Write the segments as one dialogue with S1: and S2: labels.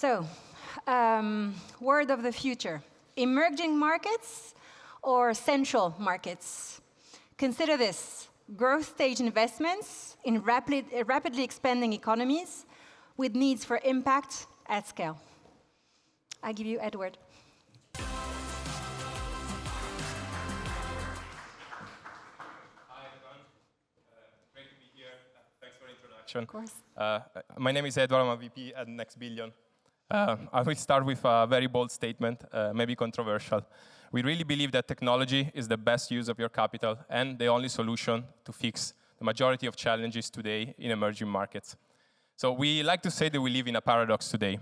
S1: So, word of the future. Emerging markets or central markets? Consider this. Growth stage investments in rapidly expanding economies with needs for impact at scale. I give you Eduard.
S2: Hi, everyone. Great to be here. Thanks for the introduction.
S1: Of course.
S2: My name is Eduard. I'm a VP at Next Billion. I will start with a very bold statement, maybe controversial. We really believe that technology is the best use of your capital and the only solution to fix the majority of challenges today in emerging markets. So we like to say that we live in a paradox today.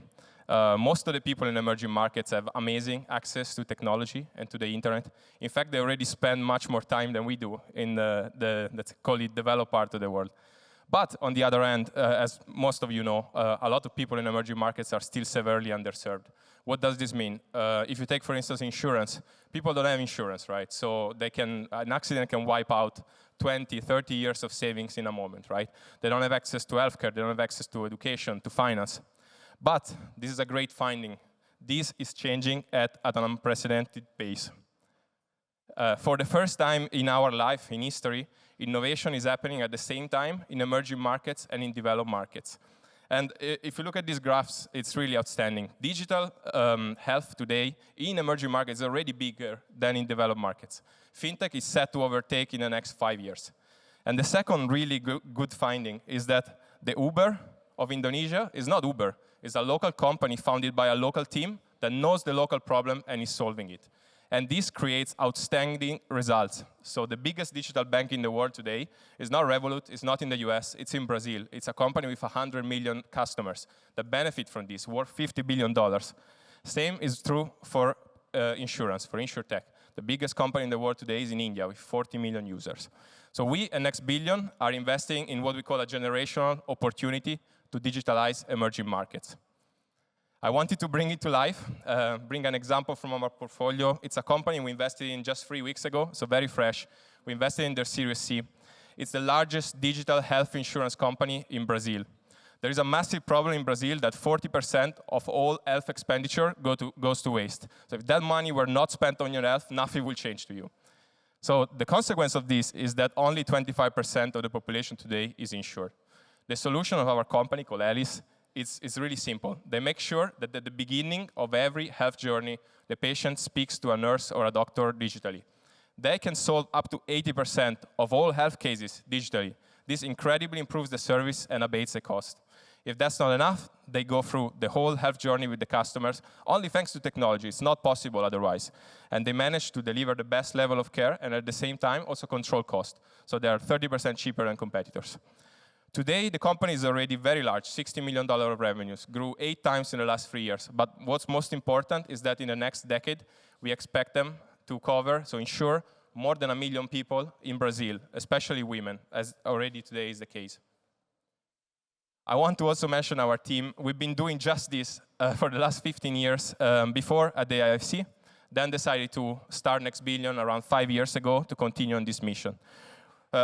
S2: Most of the people in emerging markets have amazing access to technology and to the internet. In fact, they already spend much more time than we do in let's call it, developed part of the world. But on the other hand, as most of you know, a lot of people in emerging markets are still severely underserved. What does this mean? If you take, for instance, insurance, people don't have insurance, right? So an accident can wipe out 20, 30 years of savings in a moment, right? They don't have access to healthcare, they don't have access to education, to finance. But this is a great finding. This is changing at an unprecedented pace. For the first time in our life, in history, innovation is happening at the same time in emerging markets and in developed markets. And if you look at these graphs, it's really outstanding. Digital health today in emerging markets is already bigger than in developed markets. Fintech is set to overtake in the next 5 years. And the second really good finding is that the Uber of Indonesia is not Uber. It's a local company founded by a local team that knows the local problem and is solving it. And this creates outstanding results. So the biggest digital bank in the world today is not Revolut, it's not in the US, it's in Brazil. It's a company with 100 million customers that benefit from this, worth $50 billion. Same is true for insurance, for InsurTech. The biggest company in the world today is in India with 40 million users. So we at Next Billion are investing in what we call a generational opportunity to digitalize emerging markets. I wanted to bring it to life, bring an example from our portfolio. It's a company we invested in just 3 weeks ago, so very fresh. We invested in their Series C. It's the largest digital health insurance company in Brazil. There is a massive problem in Brazil that 40% of all health expenditure goes to waste. So if that money were not spent on your health, nothing will change to you. So the consequence of this is that only 25% of the population today is insured. The solution of our company, called Alice, it's really simple. They make sure that at the beginning of every health journey, the patient speaks to a nurse or a doctor digitally. They can solve up to 80% of all health cases digitally. This incredibly improves the service and abates the cost. If that's not enough, they go through the whole health journey with the customers, only thanks to technology. It's not possible otherwise. And they manage to deliver the best level of care and at the same time also control cost. So they are 30% cheaper than competitors. Today, the company is already very large, $60 million of revenues, grew 8 times in the last 3 years. But what's most important is that in the next decade, we expect them to insure more than 1 million people in Brazil, especially women, as already today is the case. I want to also mention our team. We've been doing just this for the last 15 years, before at the IFC, then decided to start Next Billion around 5 years ago to continue on this mission.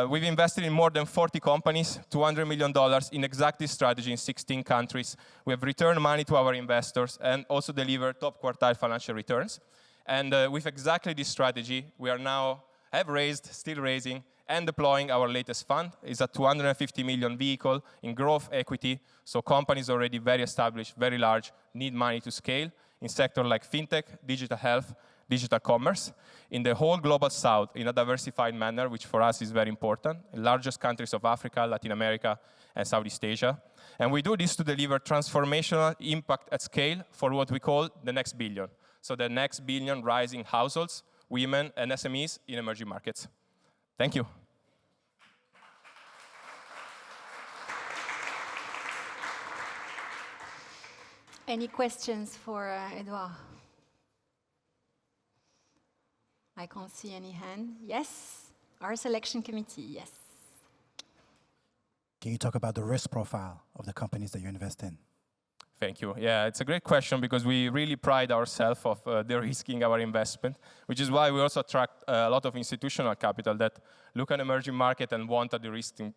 S2: We've invested in more than 40 companies, $200 million in exact this strategy in 16 countries. We have returned money to our investors and also delivered top quartile financial returns. And with exactly this strategy, we are now have raised, still raising, and deploying our latest fund. It's a $250 million vehicle in growth equity. So companies already very established, very large, need money to scale in sectors like fintech, digital health, digital commerce, in the whole global south in a diversified manner, which for us is very important, in largest countries of Africa, Latin America, and Southeast Asia. And we do this to deliver transformational impact at scale for what we call the Next Billion. So the Next Billion rising households, women, and SMEs in emerging markets. Thank you.
S1: Any questions for Eduard? I can't see any hand. Yes? Our selection committee, yes.
S3: Can you talk about the risk profile of the companies that you invest in?
S2: Thank you. Yeah, it's a great question because we really pride ourselves of de-risking our investment, which is why we also attract a lot of institutional capital that look at emerging market and want a de-risking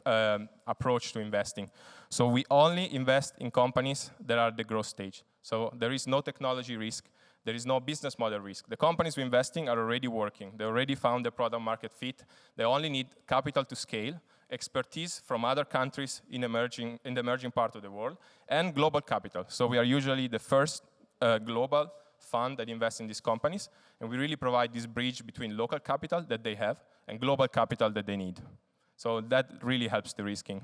S2: approach to investing. So we only invest in companies that are at the growth stage. So there is no technology risk. There is no business model risk. The companies we invest in are already working. They already found the product market fit. They only need capital to scale, expertise from other countries in the emerging part of the world, and global capital. So we are usually the first global fund that invests in these companies, and we really provide this bridge between local capital that they have and global capital that they need. So that really helps the risking.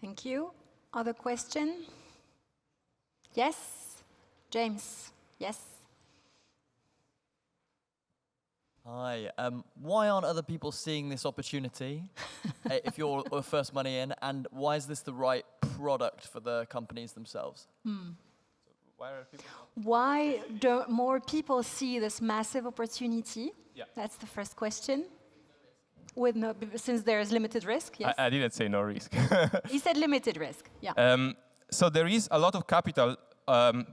S1: Thank you. Other question? Yes? James? Yes?
S3: Hi. Why aren't other people seeing this opportunity if you're first money in, and why is this the right product for the companies themselves?
S1: Why don't more people see this massive opportunity?
S2: Yeah.
S1: That's the first question. With no, since there is limited risk, yes?
S2: I didn't say no risk.
S1: He said limited risk, yeah.
S2: So there is a lot of capital.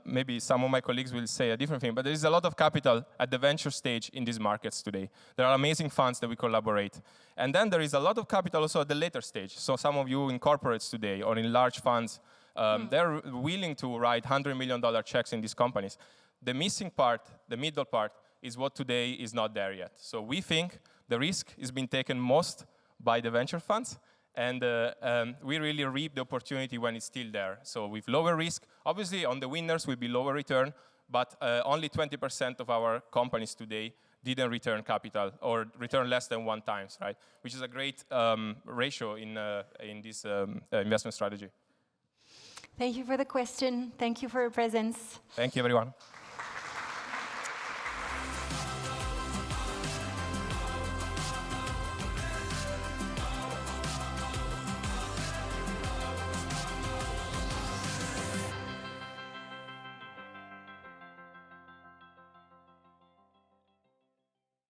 S2: Maybe some of my colleagues will say a different thing, but there is a lot of capital at the venture stage in these markets today. There are amazing funds that we collaborate. And then there is a lot of capital also at the later stage. So some of you in corporates today or in large funds, they're willing to write $100 million checks in these companies. The missing part, the middle part, is what today is not there yet. So we think the risk is being taken most by the venture funds, and we really reap the opportunity when it's still there. So with lower risk, obviously on the winners will be lower return, but only 20% of our companies today didn't return capital or return less than 1 time, right? Which is a great ratio in this investment strategy.
S1: Thank you for the question. Thank you for your presence.
S2: Thank you, everyone.